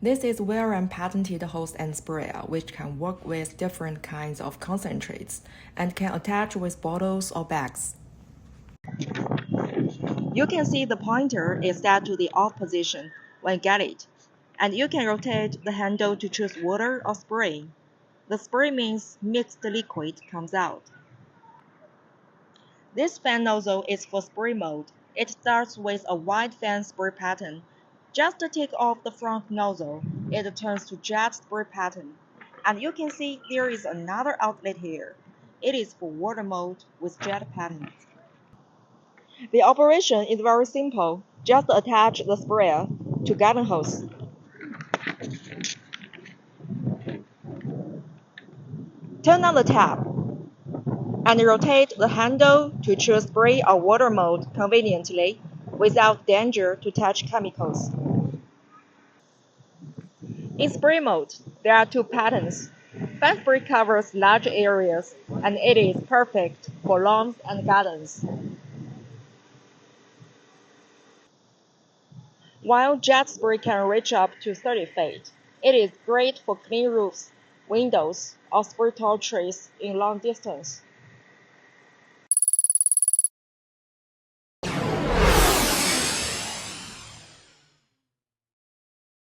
This is Weirran patented hose end sprayer, which can work with different kinds of concentrates and can attach with bottles or bags. You can see the pointer is set to the off position when you get it, and you can rotate the handle to choose water or spray. The spray means mixed liquid comes out. This fan nozzle is for spray mode. It starts with a wide fan spray pattern. Just take off the front nozzle, it turns to jet spray pattern. And you can see there is another outlet here. It is for water mode with jet pattern. The operation is very simple. Just attach the sprayer to garden hose. Turn on the tap and rotate the handle to choose spray or water mode conveniently without danger to touch chemicals. In spray mode, there are two patterns. Fan spray covers large areas and it is perfect for lawns and gardens. While jet spray can reach up to 30 feet, it is great for clean roofs, windows, or spray tall trees in long distance.